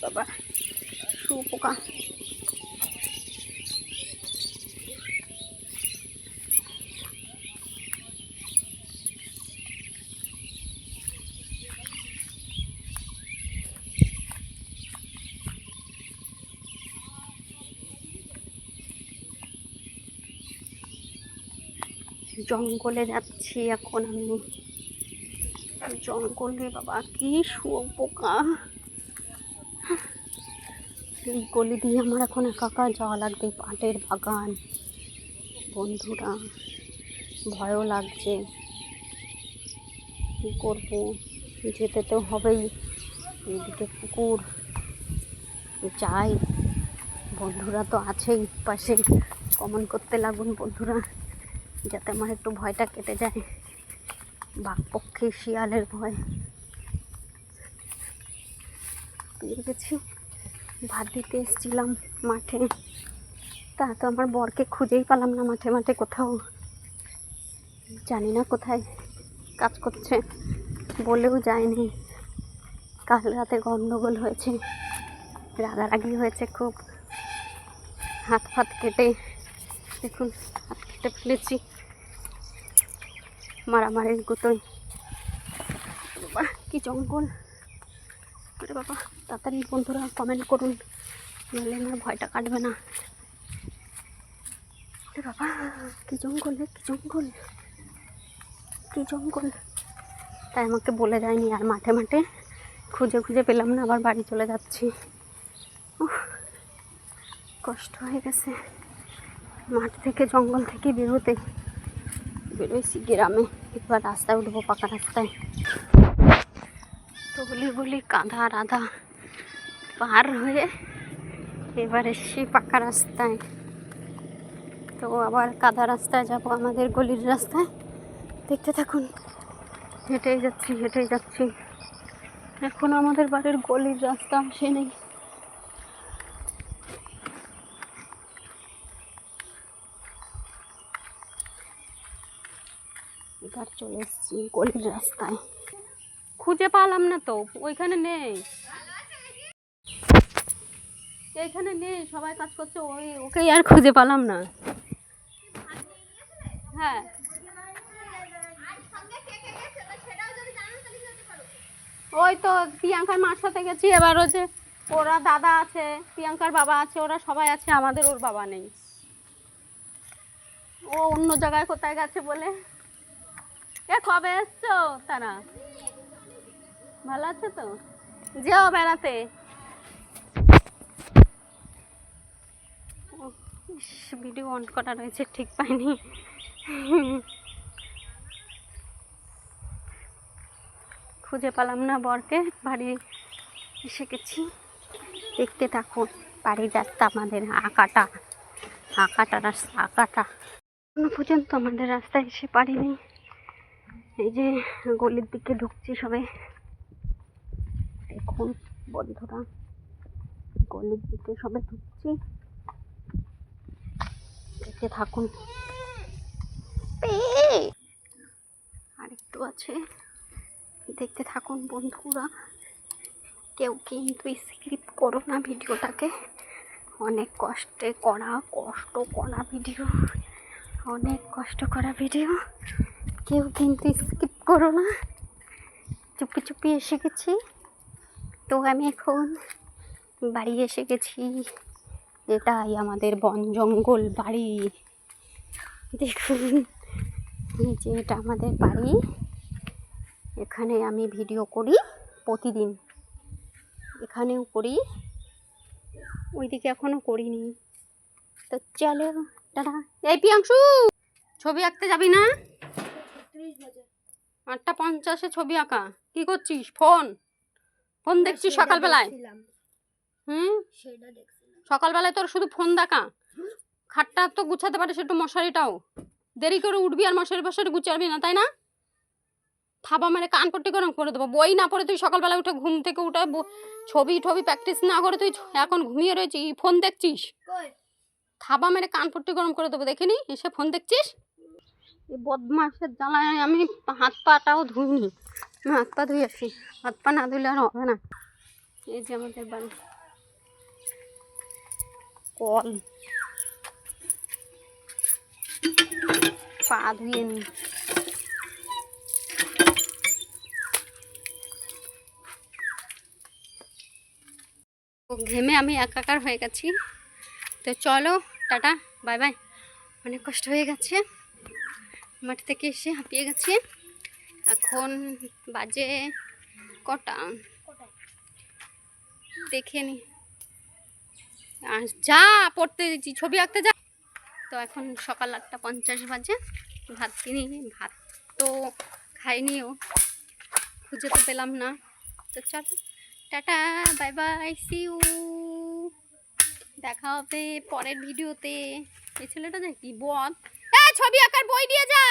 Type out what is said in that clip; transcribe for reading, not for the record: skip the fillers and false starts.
বাবা শুয়োপোকা। জঙ্গলে যাচ্ছি এখন আমি। জঙ্গলে বাবা কি শুয়োপোকা। এই গলি দিয়ে আমার এখন একা যাওয়া লাগবে। পাটের বাগান বন্ধুরা, ভয়ও লাগছে। কী করবো, যেতে তো হবেই। এদিকে পুকুর, যাই। বন্ধুরা তো আছেই পাশে, কমেন্ট করতে লাগুন বন্ধুরা, যাতে আমার একটু ভয়টা কেটে যায়। বাঘপক্ষী শিয়ালের ভয়। পেয়ে গেছি। ভাত দিতে এসেছিলাম মাঠে, তা তো আমার বরকে খুঁজেই পেলাম না মাঠে মাঠে কোথাও। জানি না কোথায় কাজ করছে, বলেও যায়নি। কাল রাতে গন্ডগোল হয়েছে, রাগারাগি হয়েছে খুব। হাত ফাত কেটে, দেখুন হাত কেটে ফেলেছি মারামারির গুতোয়। বাবা কি জঙ্গল। আরে বাবা তাড়াতাড়ি বন্ধুরা কমেন্ট করুন, নাহলে আমার ভয়টা কাটবে না। আরে বাবা কি জঙ্গল, কি জঙ্গল, কি জঙ্গল। তাই আমাকে বলে যায়নি। আর মাঠে মাঠে খুঁজে খুঁজে পেলাম না, আবার বাড়ি চলে যাচ্ছি। কষ্ট হয়ে গেছে। মাঠ থেকে জঙ্গল থেকে বেরোইছি গ্রামে। এবার রাস্তায় উঠবো, পাকা রাস্তায়। তো বলি কাঁধা রাধা পার হয়ে এবার এসছি পাকা রাস্তায়। তো আবার কাদা রাস্তায় যাব, আমাদের গলির রাস্তায়। দেখতে থাকুন, হেঁটেই যাচ্ছি। এখন আমাদের বাড়ির গলির রাস্তা আসেনি। এবার চলে এসছি গলির রাস্তায়। খুঁজে পেলাম না তো, ওইখানে নেই, এইখানে নেই, সবাই কাজ করছে। ওকেই আর খুঁজে পেলাম না। হ্যাঁ ওই তো প্রিয়াঙ্কার মার সাথে গেছি। এবার হচ্ছে ওরা দাদা আছে, প্রিয়াঙ্কার বাবা আছে, ওরা সবাই আছে, আমাদের ওর বাবা নেই। ও অন্য জায়গায় কোথায় গেছে বলে। কবে এসছো তারা? ভালো আছে তো? যেও বেড়াতে। ভিডিও অন করা রয়েছে, ঠিক পাইনি। খুঁজে পেলাম না বরকে, বাড়ি এসে গেছি। দেখতে থাকুন বাড়ির রাস্তা, আমাদের আঁকাটা রাস্তা, এখনো পর্যন্ত আমাদের রাস্তায় এসে পারিনি। এই যে গলির দিকে ঢুকছি সবে। দেখুন বন্ধুরা, গলির দিকে সবে ঢুকছি, দেখতে থাকুন। আর একটু আছে, দেখতে থাকুন বন্ধুরা। কেউ কিন্তু স্কিপ করো না ভিডিওটাকে। অনেক কষ্ট করা ভিডিও, অনেক কষ্ট করা ভিডিও। কেউ কিন্তু স্কিপ করো না। চুপি এসে গেছি। তো আমি এখন বাড়ি এসে গেছি। এটাই আমাদের বন জঙ্গল বাড়ি। দেখুন এই যে এটা আমাদের বাড়ি। এখানে আমি ভিডিও করি প্রতিদিন, এখানেও করি, ওইদিকে এখনো করিনি। তো চলো টাটা। এই প্রিয়াংশু, ছবি আঁকতে যাবি না? 8:50 ছবি আঁকা। কি করছিস? ফোন দেখছিস সকালবেলায়? সকালবেলায় তোর শুধু ফোন দেখা। খাটটা তো গুছাতে পারিস একটু, মশারিটাও দেরি করে উঠবি আর মশারি গুছাবি না, তাই না? থাবা মেরে কান পট্টি গরম করে দেবো। বই না পড়ে তুই সকালবেলা উঠে ঘুম থেকে উঠে ছবি প্র্যাকটিস না করে তুই এখন ঘুমিয়ে রয়েছিস, ফোন দেখছিস। থাবা মেরে কান পট্টি গরম করে দেবো, দেখিনি এসে ফোন দেখছিস। এই বদমাসের জ্বালায় আমি হাত পাটাও ধুইনি। হাত পা ধুয়ে আসি, হাত পা না ধুলে আর হবে না। এই যে আমাদের বাড়ি। কল পা ধুয়ে নি। ঘেমে আমি একাকার হয়ে গেছি। তো চলো টাটা বাই বাই। অনেক কষ্ট হয়ে গেছে, মাঠ থেকে এসে হাঁপিয়ে গেছি। এখন বাজে কটা দেখে নি, যা পড়তে দিচ্ছি ছবি আঁকতে যা। তো এখন সকাল 8:50 বাজে। ভাত কিনি, ভাত তো খাইনিও, খুঁজে তো পেলাম না। তো চলো tata bye bye, see you. দেখা হবে পরের ভিডিওতে। এই ছেলেটা দেখি বল, ছবি আঁকার বই দিয়ে যা।